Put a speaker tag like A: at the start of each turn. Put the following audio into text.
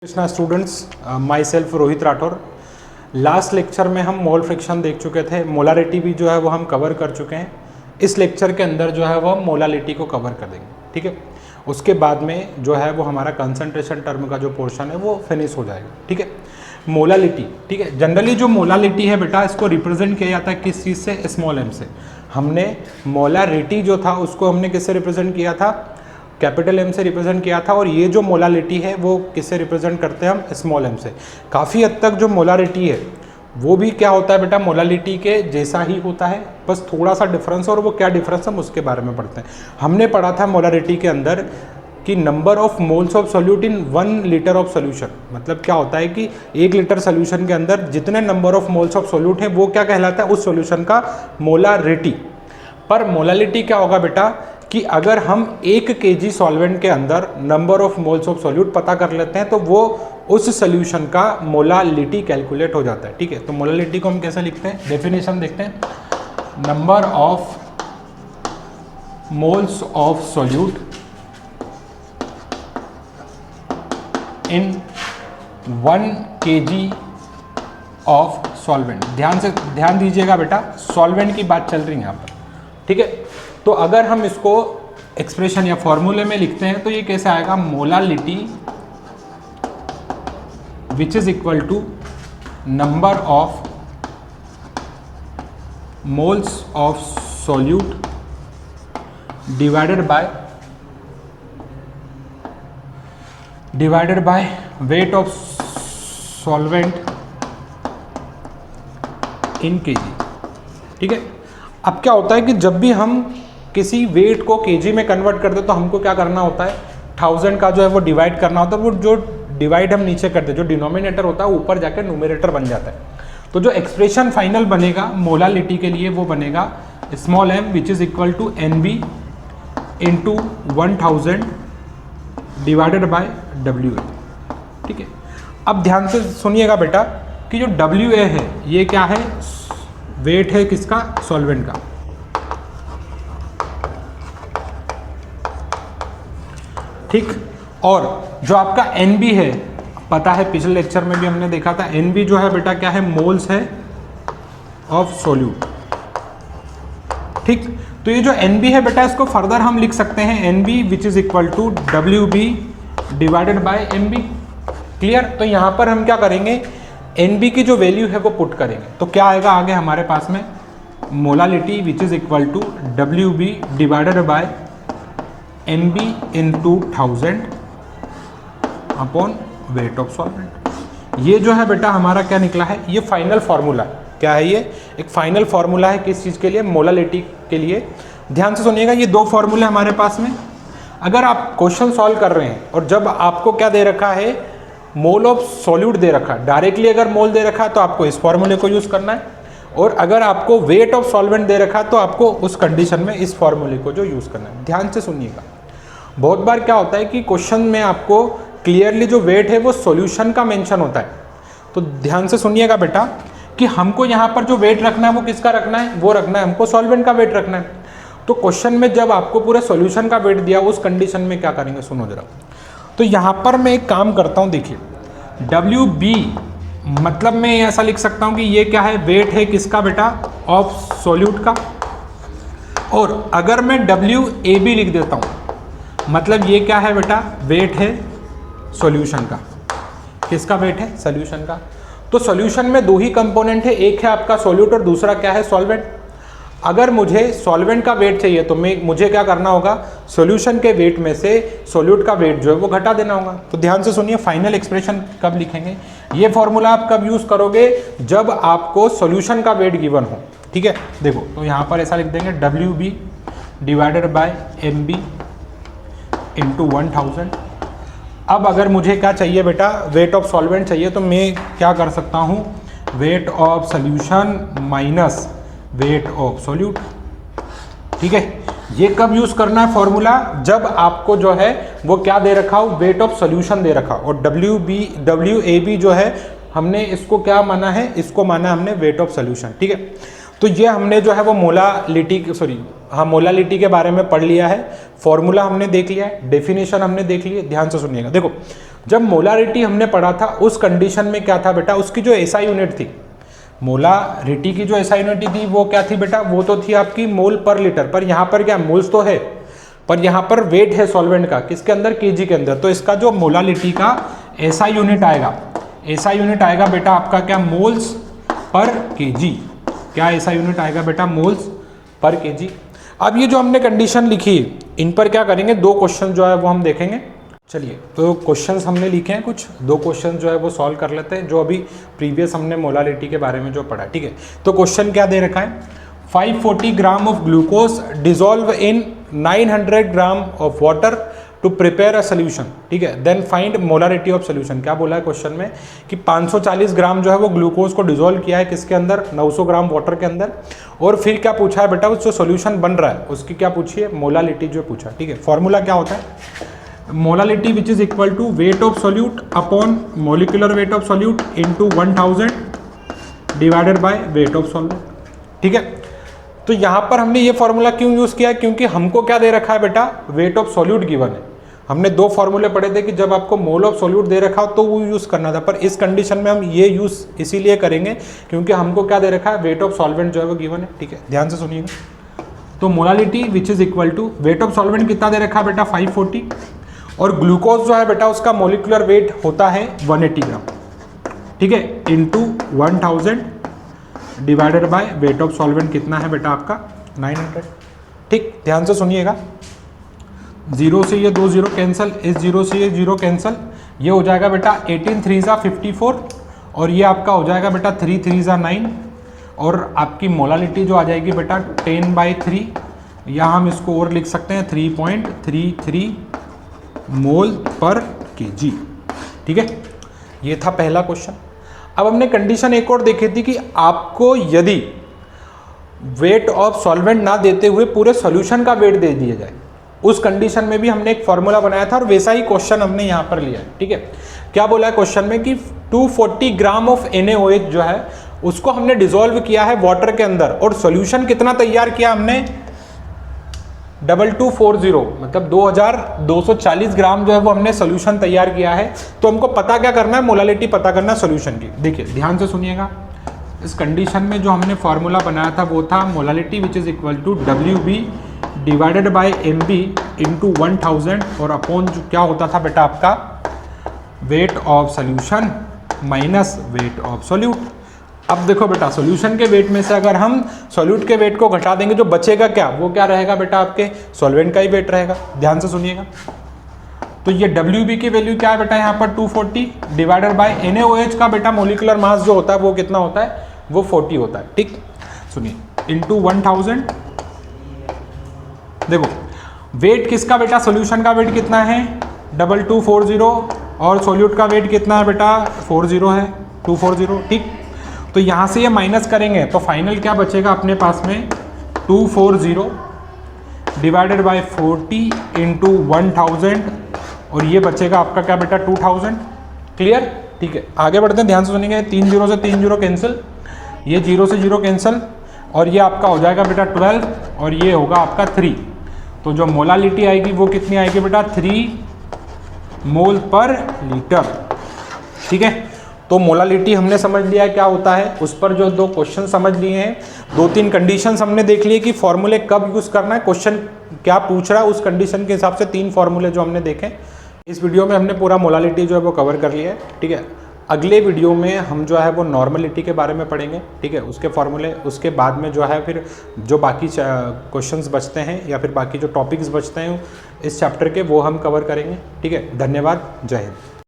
A: Krishna students, my self Rohit Rathore. Last lecture में हम mole fraction देख चुके थे, मोलारिटी भी जो है वो हम कवर कर चुके हैं। इस लेक्चर के अंदर जो है वो हम मोलालिटी को कवर कर देंगे, ठीक है। उसके बाद में जो है वो हमारा कंसंट्रेशन टर्म का जो पोर्शन है वो फिनिश हो जाएगा, ठीक है। मोलालिटी, ठीक है। जनरली जो मोलालिटी है बेटा, इसको रिप्रेजेंट किया जाता है किस चीज़ से? स्मॉल एम से। हमने मोलारिटी जो था उसको हमने किससे रिप्रेजेंट किया था? कैपिटल एम से रिप्रेजेंट किया था। और ये जो मोलालिटी है वो किससे रिप्रेजेंट करते हैं हम? स्मॉल एम से। काफ़ी हद तक जो मोलारिटी है वो भी क्या होता है बेटा? मोलालिटी के जैसा ही होता है, बस थोड़ा सा डिफरेंस। और वो क्या डिफरेंस हम उसके बारे में पढ़ते हैं। हमने पढ़ा था मोलारिटी के अंदर कि number of moles of solute in 1 litre of solution. मतलब क्या होता है कि 1 लीटर सोल्यूशन के अंदर जितने number of moles of solute है वो क्या कहलाता है? उस सोल्यूशन का मोलारिटी। पर मोलालिटी क्या होगा बेटा कि अगर हम 1 kg सॉल्वेंट के अंदर number of moles of solute पता कर लेते हैं तो वो उस सोल्यूशन का मोलालिटी कैलकुलेट हो जाता है, ठीक है। तो मोलालिटी को हम कैसे लिखते हैं? डेफिनेशन देखते हैं। Number of moles of solute in 1 kg of solvent. ध्यान दीजिएगा बेटा, सॉल्वेंट की बात चल रही है यहाँ पर, ठीक है। तो अगर हम इसको एक्सप्रेशन या फॉर्मूले में लिखते हैं तो ये कैसे आएगा? Molality which is equal to number of moles of solute divided by weight of solvent in KG, ठीक है। अब क्या होता है कि जब भी हम किसी वेट को केजी में कन्वर्ट करते तो हमको क्या करना होता है? 1000 का जो है वो डिवाइड करना होता है। वो जो डिवाइड हम नीचे करते हैं, जो डिनोमिनेटर होता है ऊपर जाकर न्यूमरेटर बन जाता है। तो जो एक्सप्रेशन फाइनल बनेगा मोलालिटी के लिए वो बनेगा small m which is equal to NB into 1000 divided by WA, ठीक है। अब ध्यान से सुनिएगा बेटा कि जो WA है ये क्या है? वेट है किसका? सॉल्वेंट का, ठीक। और जो आपका NB है, पता है पिछले लेक्चर में भी हमने देखा था, NB जो है बेटा क्या है? मोल्स है ऑफ सोल्यूट, ठीक। तो ये जो NB है बेटा इसको फर्दर हम लिख सकते हैं NB which is equal to WB divided by MB, clear. तो यहाँ पर हम क्या करेंगे? NB की जो वैल्यू है वो पुट करेंगे तो क्या आएगा आगे हमारे पास में? Molality which is equal to WB divided by MB into 1000 upon weight of solvent. ये जो है बेटा हमारा क्या निकला है? ये फाइनल फार्मूला क्या है? ये एक फाइनल फार्मूला है किस चीज़ के लिए? मोलालिटी के लिए। ध्यान से सुनिएगा, ये 2 फार्मूले हमारे पास में। अगर आप क्वेश्चन सॉल्व कर रहे हैं और जब आपको क्या दे रखा है? मोल ऑफ सॉल्यूट दे रखा है, डायरेक्टली अगर मोल दे रखा है तो आपको इस फॉर्मूले को यूज़ करना है। और अगर आपको वेट ऑफ सॉल्वेंट दे रखा है तो आपको उस कंडीशन में इस फॉर्मूले को जो यूज़ करना है। ध्यान से सुनिएगा, बहुत बार क्या होता है कि क्वेश्चन में आपको क्लियरली जो वेट है वो सॉल्यूशन का मेंशन होता है। तो ध्यान से सुनिएगा बेटा कि हमको यहाँ पर जो वेट रखना है वो किसका रखना है? वो रखना है हमको सॉल्वेंट का वेट रखना है। तो क्वेश्चन में जब आपको पूरे सॉल्यूशन का वेट दिया उस कंडीशन में क्या करेंगे? सुनो जरा। तो यहाँ पर मैं एक काम करता हूँ, देखिए WB मतलब मैं ऐसा लिख सकता हूँ कि ये क्या है? वेट है किसका बेटा? ऑफ सॉल्यूट का। और अगर मैं WAB लिख देता हूँ मतलब ये क्या है बेटा? वेट है सॉल्यूशन का। किसका वेट है? सॉल्यूशन का। तो सॉल्यूशन में 2 ही कंपोनेंट है, एक है आपका सॉल्यूट और दूसरा क्या है? सॉल्वेंट। अगर मुझे सॉल्वेंट का वेट चाहिए तो मुझे क्या करना होगा? सॉल्यूशन के वेट में से सॉल्यूट का वेट जो है वो घटा देना होगा। तो ध्यान से सुनिए, फाइनल एक्सप्रेशन कब लिखेंगे? ये फॉर्मूला आप कब यूज़ करोगे? जब आपको सॉल्यूशन का वेट गिवन हो, ठीक है। देखो तो यहाँ पर ऐसा लिख देंगे WB divided by MB into 1000। अब अगर मुझे क्या चाहिए बेटा? वेट ऑफ सॉल्वेंट चाहिए तो मैं क्या कर सकता हूँ? Weight of solution minus weight of solute, ठीक है। ये कब यूज़ करना है फॉर्मूला? जब आपको जो है वो क्या दे रखा हो? वेट ऑफ सॉल्यूशन दे रखा। और WAB जो है हमने इसको क्या माना है? इसको माना हमने वेट ऑफ सॉल्यूशन, ठीक है। तो ये हमने जो है वो मोलालिटी के बारे में पढ़ लिया है, फॉर्मूला हमने देख लिया है, डेफिनेशन हमने देख ली है। ध्यान से सुनिएगा, देखो जब मोलारिटी हमने पढ़ा था उस कंडीशन में क्या था बेटा, उसकी जो एसआई यूनिट थी, मोलारिटी की जो एसआई यूनिट थी वो क्या थी बेटा, वो तो थी आपकी मोल पर लीटर, पर यहाँ पर क्या मोल्स तो है, पर यहाँ पर वेट है सॉल्वेंट का, किसके अंदर, केजी के अंदर। तो इसका जो मोलारिटी का एसआई यूनिट आएगा, एसआई यूनिट आएगा बेटा आपका क्या, मोल्स पर केजी। क्या एसआई यूनिट आएगा बेटा, मोल्स पर केजी। अब ये जो हमने कंडीशन लिखी, इन पर क्या करेंगे, दो क्वेश्चन जो है वो हम देखेंगे। चलिए, तो क्वेश्चंस हमने लिखे हैं कुछ, दो क्वेश्चन जो है वो सॉल्व कर लेते हैं, जो अभी प्रीवियस हमने मोलारिटी के बारे में जो पढ़ा। ठीक है, तो क्वेश्चन क्या दे रखा है, 540 gram of glucose dissolve in 900 gram of water to prepare a solution. ठीक है, then find molarity of solution. क्या बोला है क्वेश्चन में कि 540 ग्राम जो है वो ग्लूकोज को डिजोल्व किया है किसके अंदर, 900 ग्राम वाटर के अंदर, और फिर क्या पूछा है बेटा, उस जो सोल्यूशन बन रहा है उसकी क्या पूछी है, मोलारिटी जो पूछा। ठीक है, फॉर्मूला क्या होता है, molality which is equal to weight of solute upon molecular weight of solute into 1000 divided by weight of solvent. ठीक है, तो यहाँ पर हमने ये फॉर्मूला क्यों यूज़ किया, क्योंकि हमको क्या दे रखा है बेटा, वेट ऑफ सोल्यूट गिवन है। हमने दो फॉर्मूले पढ़े थे कि जब आपको मोल ऑफ सोल्यूट दे रखा हो तो वो यूज़ करना था, पर इस कंडीशन में हम ये यूज़ इसीलिए करेंगे क्योंकि हमको क्या दे रखा है, वेट ऑफ सॉल्वेंट जो है वो गिवन है। ठीक है, ध्यान से सुनिएगा। तो molality which is equal to weight of solvent कितना दे रखा है बेटा, 540, और ग्लूकोज जो है बेटा उसका मोलिकुलर वेट होता है 180 ग्राम। ठीक है, into 1000 divided by weight of solvent कितना है बेटा आपका, 900। ठीक, ध्यान से सुनिएगा, 0 से ये 2 0 कैंसिल, इस 0 से ये 0 कैंसिल, ये हो जाएगा बेटा 18 3 54, और ये आपका हो जाएगा बेटा 3 3 9, और आपकी मोलालिटी जो आ जाएगी बेटा 10/3, या हम इसको और लिख सकते हैं 3.33 मोल पर केजी। ठीक है, ये था पहला क्वेश्चन। अब हमने कंडीशन एक और देखी थी कि आपको यदि वेट ऑफ सॉल्वेंट ना देते हुए पूरे सॉल्यूशन का वेट दे दिया जाए, उस कंडीशन में भी हमने एक फॉर्मूला बनाया था और वैसा ही क्वेश्चन हमने यहाँ पर लिया है। ठीक है, क्या बोला है क्वेश्चन में कि 240 ग्राम ऑफ NaOH जो है उसको हमने डिसॉल्व किया है वाटर के अंदर, और सॉल्यूशन कितना तैयार किया हमने, 2240, मतलब 2240 ग्राम जो है वो हमने सोल्यूशन तैयार किया है। तो हमको पता क्या करना है, मोलालिटी पता करना है सोल्यूशन की। देखिए ध्यान से सुनिएगा, इस कंडीशन में जो हमने फॉर्मूला बनाया था वो था molality which is equal to WB divided by MB into 1000, और अपॉन जो क्या होता था बेटा आपका, weight of solution minus weight of solute. अब देखो बेटा, सॉल्यूशन के वेट में से अगर हम सॉल्यूट के वेट को घटा देंगे, जो बचेगा क्या, वो क्या रहेगा बेटा, आपके सॉल्वेंट का ही वेट रहेगा। ध्यान से सुनिएगा, तो ये WB की वैल्यू क्या है बेटा, यहाँ पर 240 डिवाइडेड बाय NaOH का बेटा मोलिकुलर मास जो होता है वो कितना होता है, वो 40 होता है। ठीक, सुनिए, इंटू 1000। देखो वेट किसका बेटा, सोल्यूशन का वेट कितना है, 2240, और सॉल्यूट का वेट कितना है बेटा, 40 है, 240। ठीक, तो यहाँ से ये माइनस करेंगे तो फाइनल क्या बचेगा अपने पास में, 240 डिवाइडेड बाय 40 इंटू 1000, और ये बचेगा आपका क्या बेटा, 2000। क्लियर। ठीक है, आगे बढ़ते हैं, ध्यान से सुनेंगे, 3 0 से 3 0 कैंसिल, ये 0 से 0 कैंसिल, और ये आपका हो जाएगा बेटा 12, और ये होगा आपका 3। तो जो मोलालिटी आएगी वो कितनी आएगी बेटा, 3 मोल पर लीटर। ठीक है, तो मोलालिटी हमने समझ लिया है क्या होता है, उस पर जो दो क्वेश्चन समझ लिए हैं, 2-3 कंडीशंस हमने देख लिए कि फॉर्मूले कब यूज़ करना है, क्वेश्चन क्या पूछ रहा है उस कंडीशन के हिसाब से 3 फॉर्मूले जो हमने देखे। इस वीडियो में हमने पूरा मोलालिटी जो है वो कवर कर लिया है। ठीक है, अगले वीडियो में हम जो है वो नॉर्मलिटी के बारे में पढ़ेंगे। ठीक है, उसके फॉर्मूले, उसके बाद में जो है फिर जो बाकी क्वेश्चंस बचते हैं या फिर बाकी जो टॉपिक्स बचते हैं इस चैप्टर के, वो हम कवर करेंगे। ठीक है, धन्यवाद, जय हिंद।